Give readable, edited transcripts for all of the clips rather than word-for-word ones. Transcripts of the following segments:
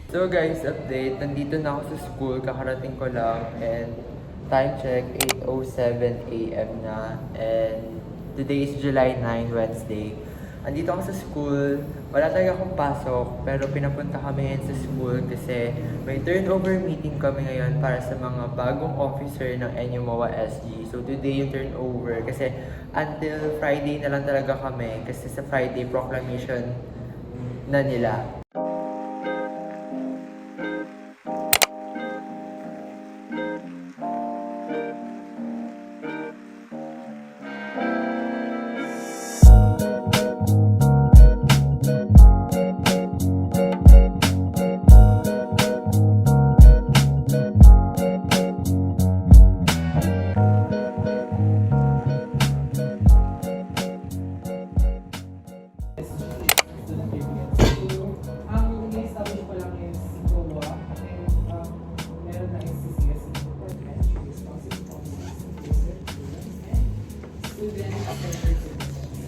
So guys, update. Nandito na ako sa school. Kakarating ko lang. And time check, 8:07 a.m. na. And today is July 9, Wednesday. Andito ako sa school. Wala talaga akong pasok. Pero pinapunta kami ngayon sa school kasi may turnover meeting kami ngayon para sa mga bagong officer ng NUMOA SG. So today yung turnover kasi until Friday na lang talaga kami kasi sa Friday proclamation na nila. Ang ini-establish ko lang is COA and meron na SCCS, Responsive Officers and Student Centered Services.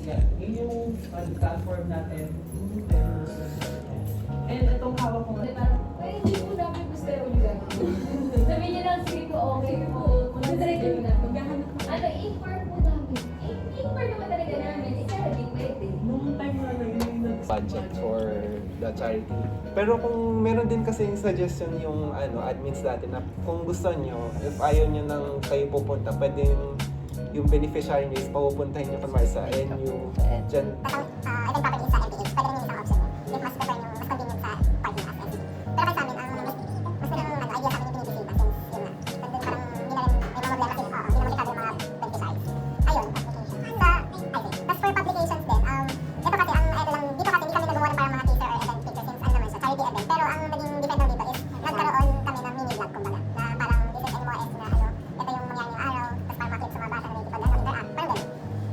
Yan. Yun yung platform natin. And itong hawak ko Hindi parang, ay, hindi po namin gusto yung gagawin. Sabihin niyo lang, sige po, okay po. Magdadiretso mo na. Ano, inform po namin. Inform naman talaga namin. Kaya hindi pwede. nung time na yun yung budget for the charity. Pero kung meron din kasi yung suggestion yung admins natin na kung gusto nyo, if ayaw nyo nang kayo pupunta, pwede yung beneficiary nyo is papupuntahin nyo kunwari sa NU, dyan. Event properties sa MPH, pwede rin yung isang option mo. Yung mas prefer nyo, mas convenient sa parking lot. Pero kasi sa amin, ang mas idea sa amin yung pinipili ba, since yun na. Nandun parang hindi na rin, may mga problema kasi, hindi naman masyado yung mga beneficiaries. Ayun, application. Tapos for publications din, ito kasi ang lang, dito kasi hindi kami nagawa ng parang mga teaser or event picture since ano naman siya, charity event. Pero ang naging defender dito is, nagkaroon kami ng mini vlog, kumbaga, na parang this is MOS na ito yung mangyari yung araw, tapos parang mga clips sa mga bata na nakikipag interact, parang ganun.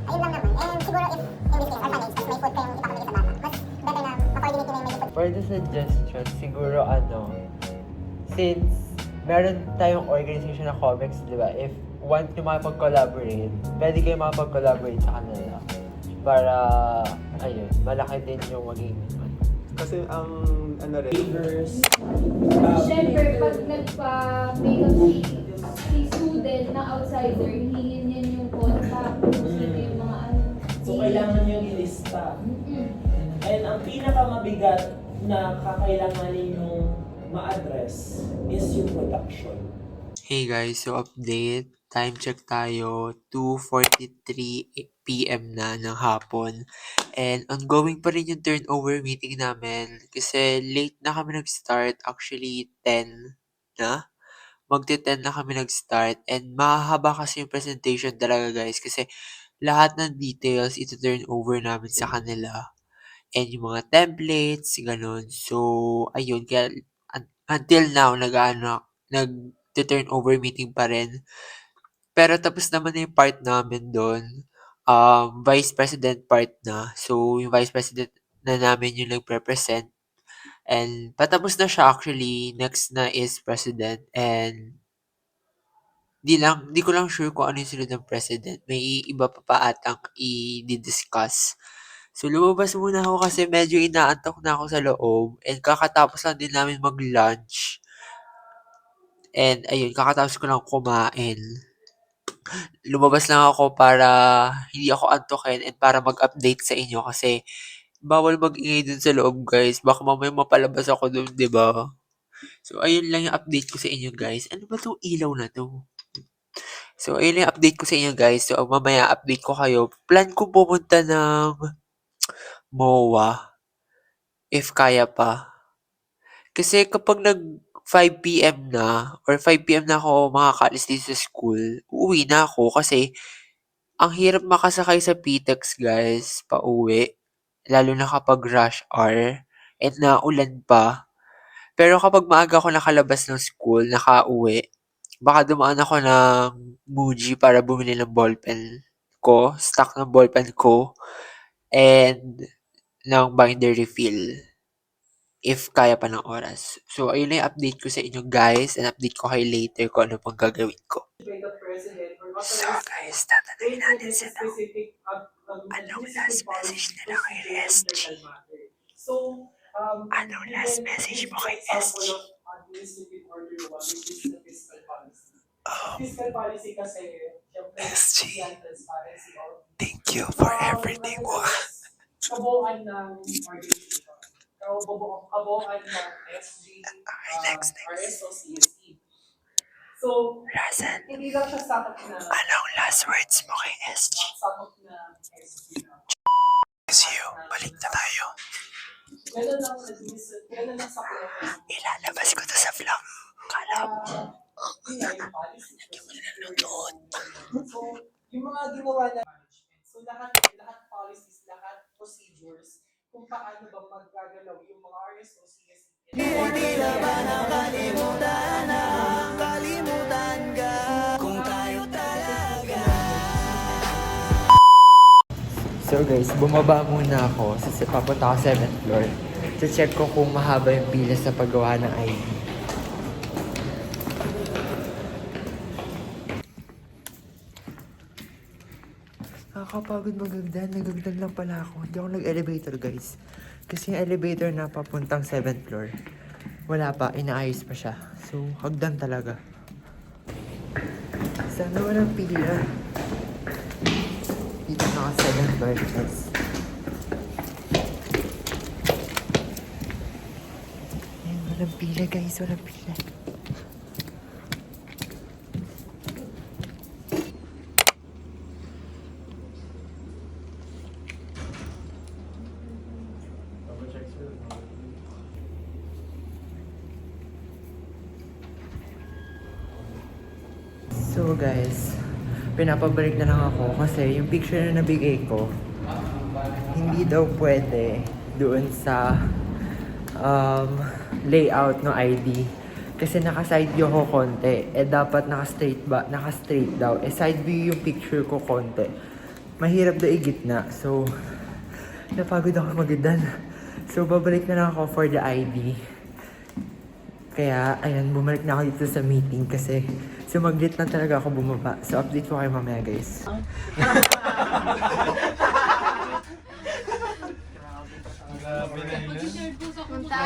Ayun lang naman. And siguro if in this case, orphanage, tapos may food kayong ipapamigay sa bata, mas better na ma-coordinate nyo yung medyo food. For the suggestion, siguro since meron tayong organization na comics, di ba? If want nyo makipag-collaborate, pwede kayo makipag-collaborate sa kanila. Para, ayun, malaki din yung maging Kasi ang rin, Favors. Siyempre, pag nagpa-makeup si student na outsider, hihingin yan yung contact. Sino yung mga ano. So kailangan nyo ilista. Mm-mm. And ang pinakamabigat na kakailanganin yung ma-address is yung production. Hey guys, so update. Time check tayo, 2:43 p.m. na ng hapon. And ongoing pa rin yung turnover meeting namin kasi late na kami nag-start. Actually, 10 na. Magte-10 na kami nag-start. And mahahaba kasi yung presentation talaga guys kasi lahat ng details ito turn over namin sa kanila. And yung mga templates, ganun. So, ayun. Kaya until now, nag-turn over meeting pa rin. Pero tapos naman na yung part namin doon. Vice President part na. So, yung Vice President na namin yung nagpe-present. And patapos na siya actually. Next na is President. And di ko lang sure kung ano yung sunod ng President. May iba pa atang i-discuss. So, lumabas muna ako kasi medyo inaantok na ako sa loob. And kakatapos lang din namin mag-lunch. And ayun, kakatapos ko lang kumain. Lumabas lang ako para hindi ako antukin and para mag-update sa inyo kasi bawal mag-ingay dun sa loob guys. Baka mamaya mapalabas ako dun, di ba? So, ayun lang yung update ko sa inyo guys. Ano ba 'tong ilaw na 'to? So, ayun lang yung update ko sa inyo guys. So, mamaya update ko kayo. Plan ko pumunta ng MOA if kaya pa. Kasi kapag nag 5 PM na or 5 PM na ako makakaalis dito sa school, uuwi na ako kasi ang hirap makasakay sa PTEX guys, pauwi. Lalo na kapag rush hour and naulan pa. Pero kapag maaga ako nakalabas ng school, nakauwi, baka dumaan ako ng Muji para bumili ng ballpen ko, stock ng ballpen ko, and ng binder refill if kaya pa ng oras. So, ayun na yung update ko sa inyo guys and update ko kayo later kung ano pang gagawin ko. By the president or So authorized guys, tatanungin natin sila. specific Anong last message nila kay SG? So, Anong last message mo kay SG? Administrative order 1, which is the fiscal policy. Fiscal policy kasi, syempre, SG. yan, transparency of Thank you for everything mo. kabuuan ng organization. Kabuuan ng SG, next. RSO, CSE. So, Rasan, hindi lang siya sakot na anong last words mo kay SG? sakot na SG na. See you. Balik na tayo. Ganun lang sa PFM. Ilalabas ko to sa vlog. Kala mo. Yun nga, yung policy. So, yung mga ginawa na management. So, lahat policies, lahat procedures, kung paano ba magagalaw yung mga RSO, CSE. Hindi na ba nakalimutan na kalimutan ka kung tayo talaga. So guys, bumaba muna ako. Papunta ako 7th floor. Check ko kung mahaba yung pila sa paggawa ng ID. Nakakapagod magagdan. Nagagdan lang pala ako. Hindi ako nag-elevator guys. Kasi yung elevator na papuntang 7th floor, wala pa. Inaayos pa siya. So, hagdan talaga. Sana walang pila. Dito na ako 7th floor guys. Ayan, walang pila guys. Walang pila. So guys, pinapabalik na lang ako kasi yung picture na nabigay ko hindi daw pwede doon sa layout ng ID kasi naka-side view ko konti dapat naka-straight daw side view yung picture ko konti, mahirap daw igitna. So napagod ako magidan, so babalik na lang ako for the ID. Kaya, ayan, bumalik na ako dito sa meeting kasi sumaglit na talaga ako bumaba. So, update ko kayo mamaya, guys.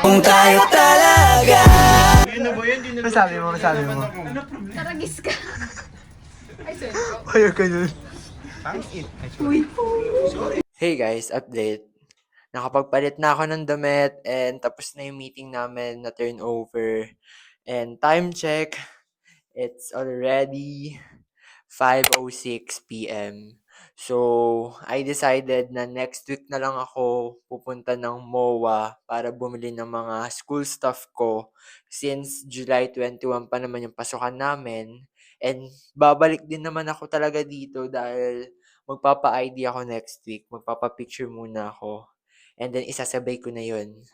Kung tayo talaga. Masabi mo. Taragis ka. Ay, sorry po. Ayaw ka nun. Hey guys, update. Nakapagpalit na ako ng damit and tapos na yung meeting namin na turnover. And time check, it's already 5:06 p.m. So, I decided na next week na lang ako pupunta ng MOA para bumili ng mga school stuff ko since July 21 pa naman yung pasukan namin. And babalik din naman ako talaga dito dahil magpapa-ID ako next week. Magpapa-picture muna ako. And then isasabay ko na yun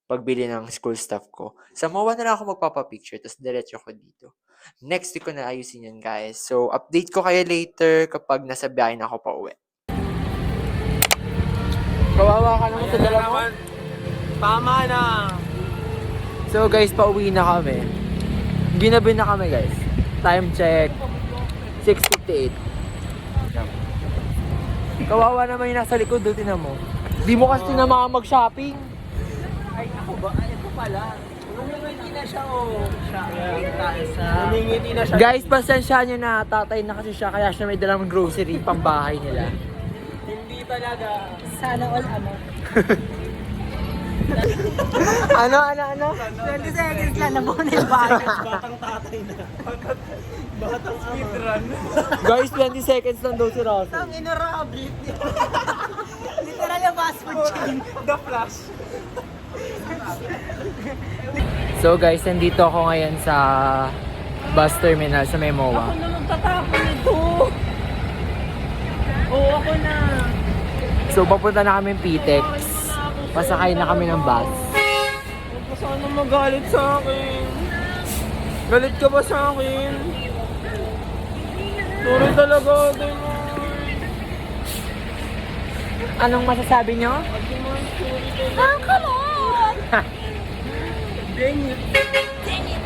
pagbili ng school stuff ko. Sa MOA na lang ako magpapa-picture tapos diretso ko dito. Next week ko na ayusin yun, guys. So, update ko kayo later kapag nasa biyahe na ako pa uwi. Kawawa ka naman sa dala mo. Tama na. So, guys, pauwi na kami. Ginabi na kami, guys. Time check. 6:58. Kawawa naman yung nasa likod. Doon, tinan mo. Di mo kasi na mag-shopping. Ay, ako ba? Ay, ito pala. Umingiti na siya, oh. Umingiti na siya. Guys, pasensya nyo na. Tatay na kasi siya. Kaya siya may dalang grocery pang bahay nila. Hindi talaga. Sana all ano. Ano? 20 seconds lang na bonus bahay. Batang tatay na. Batang speedrun. Guys, 20 seconds lang daw si Russell. Ang inorabit. Literal yung fast food chain. The Flash. So guys, nandito ako ngayon sa bus terminal sa MOA. Ako na magtatapon nito. Oo, ako na. So papunta na kami Pitex. Pasakay na kami ng bus. Huwag ka sana magalit sa akin. Galit ka ba sa akin? Sorry talaga, Demon. Anong masasabi nyo? Demon, sorry talaga. Ah, come on! Dang it. Dang it!